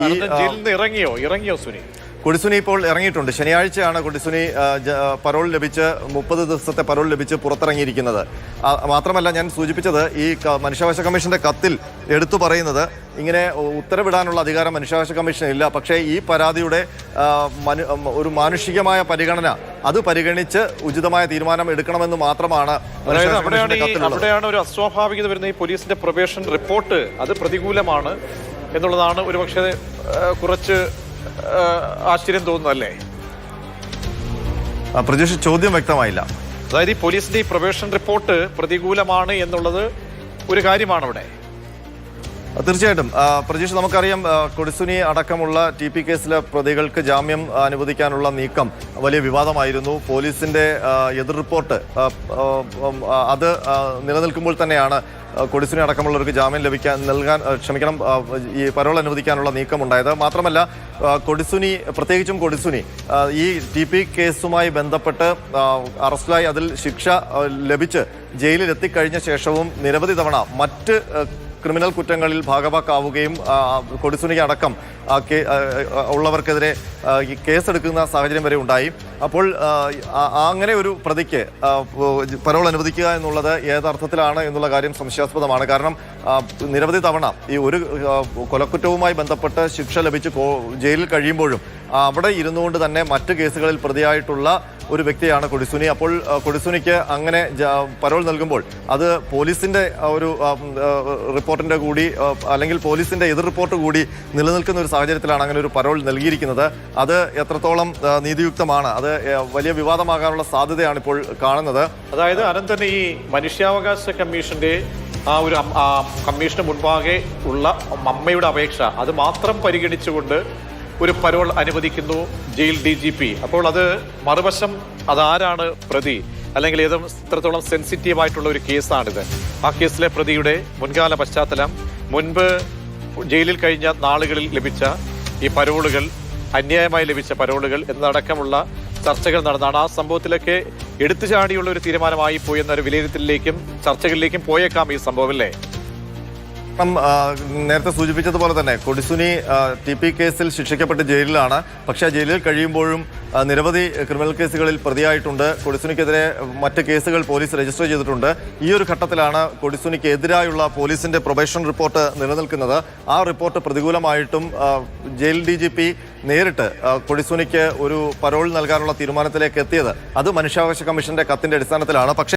ജയിലിൽ നിന്ന് ഇറങ്ങിയോ സുനി? കൊടിസുനി ഇപ്പോൾ ഇറങ്ങിയിട്ടുണ്ട്. ശനിയാഴ്ചയാണ് കൊടിസുനി പരോൾ ലഭിച്ച് 30 ദിവസത്തെ പരോൾ ലഭിച്ച് പുറത്തിറങ്ങിയിരിക്കുന്നത്. മാത്രമല്ല, ഞാൻ സൂചിപ്പിച്ചത് ഈ മനുഷ്യാവകാശ കമ്മീഷന്റെ കത്തിൽ എടുത്തു പറയുന്നത് ഇങ്ങനെ ഉത്തരവിടാനുള്ള അധികാരം മനുഷ്യാവകാശ കമ്മീഷന് ഇല്ല. പക്ഷേ ഈ പരാതിയുടെ ഒരു മാനുഷികമായ പരിഗണന അത് പരിഗണിച്ച് ഉചിതമായ തീരുമാനം എടുക്കണമെന്ന് മാത്രമാണ്. അവിടെയാണ് ഒരു അസ്വാഭാവികത വരുന്ന. ഈ പോലീസിന്റെ പ്രൊബേഷൻ റിപ്പോർട്ട് അത് പ്രതികൂലമാണ് എന്നുള്ളതാണ് ഒരുപക്ഷെ കുറച്ച് ആശ്ചര്യം തോന്നുന്നല്ലേ? പ്രജീഷ്, ചോദ്യം വ്യക്തമായില്ല. അതായത് ഈ പോലീസിന്റെ ഈ പ്രൊബേഷൻ റിപ്പോർട്ട് പ്രതികൂലമാണ് എന്നുള്ളത് ഒരു കാര്യമാണ് അവിടെ. തീർച്ചയായിട്ടും പ്രജീഷ്, നമുക്കറിയാം കൊടിസുനി അടക്കമുള്ള TP കേസിലെ പ്രതികൾക്ക് ജാമ്യം അനുവദിക്കാനുള്ള നീക്കം വലിയ വിവാദമായിരുന്നു. പോലീസിന്റെ എതിർ റിപ്പോർട്ട് അത് നിലനിൽക്കുമ്പോൾ തന്നെയാണ് കൊടിസുനി അടക്കമുള്ളവർക്ക് ജാമ്യം ഈ പരോൾ അനുവദിക്കാനുള്ള നീക്കമുണ്ടായത്. മാത്രമല്ല, പ്രത്യേകിച്ചും കൊടിസുനി ഈ TP കേസുമായി ബന്ധപ്പെട്ട് അറസ്റ്റിലായി അതിൽ ശിക്ഷ ലഭിച്ച് ജയിലിൽ എത്തിക്കഴിഞ്ഞ ശേഷവും നിരവധി തവണ മറ്റ് ക്രിമിനൽ കുറ്റങ്ങളിൽ ഭാഗവാക്കാവുകയും കൊടിസുനിക്ക് അടക്കം ഉള്ളവർക്കെതിരെ കേസെടുക്കുന്ന സാഹചര്യം വരെ ഉണ്ടായി. അപ്പോൾ അങ്ങനെ ഒരു പ്രതിക്ക് പരോൾ അനുവദിക്കുക എന്നുള്ളത് ഏതർത്ഥത്തിലാണ് എന്നുള്ള കാര്യം സംശയാസ്പദമാണ്. കാരണം നിരവധി തവണ ഈ ഒരു കൊലക്കുറ്റവുമായി ബന്ധപ്പെട്ട് ശിക്ഷ ലഭിച്ച് ജയിലിൽ കഴിയുമ്പോഴും അവിടെ ഇരുന്നുകൊണ്ട് തന്നെ മറ്റ് കേസുകളിൽ പ്രതിയായിട്ടുള്ള ഒരു വ്യക്തിയാണ് കൊടിസുനി. അപ്പോൾ കൊടിസുനിക്ക് അങ്ങനെ പരോൾ നൽകുമ്പോൾ അത് പോലീസിന്റെ ഒരു റിപ്പോർട്ടിന്റെ കൂടി അല്ലെങ്കിൽ പോലീസിന്റെ എതിർ റിപ്പോർട്ട് കൂടി നിലനിൽക്കുന്ന ഒരു സാഹചര്യത്തിലാണ് അങ്ങനെ ഒരു പരോൾ നൽകിയിരിക്കുന്നത്. അത് എത്രത്തോളം നീതിയുക്തമാണ്, അത് വലിയ വിവാദമാകാനുള്ള സാധ്യതയാണ് ഇപ്പോൾ കാണുന്നത്. അതായത് അനന്തന് ഈ മനുഷ്യാവകാശ കമ്മീഷന്റെ ഒരു കമ്മീഷന് മുൻപാകെ ഉള്ള അമ്മയുടെ അപേക്ഷ അത് മാത്രം പരിഗണിച്ചുകൊണ്ട് ഒരു പരോൾ അനുവദിക്കുന്നു ജയിൽ DGP. അപ്പോൾ അത് മറുവശം അതാരാണ് പ്രതി, അല്ലെങ്കിൽ ഇത്രത്തോളം സെൻസിറ്റീവായിട്ടുള്ള ഒരു കേസാണിത്. ആ കേസിലെ പ്രതിയുടെ മുൻകാല പശ്ചാത്തലം, മുൻപ് ജയിലിൽ കഴിഞ്ഞ നാളുകളിൽ ലഭിച്ച ഈ പരോളുകൾ, അന്യായമായി ലഭിച്ച പരോളുകൾ എന്നതടക്കമുള്ള ചർച്ചകൾ നടന്നാണ്. ആ സംഭവത്തിലൊക്കെ എടുത്തുചാടിയുള്ള ഒരു തീരുമാനമായി പോയി എന്നൊരു വിലയിരുത്തലിലേക്കും ചർച്ചകളിലേക്കും പോയേക്കാം ഈ സംഭവം, അല്ലേ? നേരത്തെ സൂചിപ്പിച്ചതുപോലെ തന്നെ കൊടിസുനി TP കേസിൽ ശിക്ഷിക്കപ്പെട്ട് ജയിലിലാണ്. പക്ഷേ ജയിലിൽ കഴിയുമ്പോഴും നിരവധി ക്രിമിനൽ കേസുകളിൽ പ്രതിയായിട്ടുണ്ട്. കൊടിസുനിക്കെതിരെ മറ്റ് കേസുകൾ പോലീസ് രജിസ്റ്റർ ചെയ്തിട്ടുണ്ട്. ഈ ഒരു ഘട്ടത്തിലാണ് കൊടിസുനിക്കെതിരായുള്ള പോലീസിന്റെ പ്രൊബേഷൻ റിപ്പോർട്ട് നിലനിൽക്കുന്നത്. ആ റിപ്പോർട്ട് പ്രതികൂലമായിട്ടും ജയിൽ DGP നേരിട്ട് കൊടിസുനിക്ക് ഒരു പരോൾ നൽകാനുള്ള തീരുമാനത്തിലേക്ക് എത്തിയത് അത് മനുഷ്യാവകാശ കമ്മീഷന്റെ കത്തിന്റെ അടിസ്ഥാനത്തിലാണ്. പക്ഷേ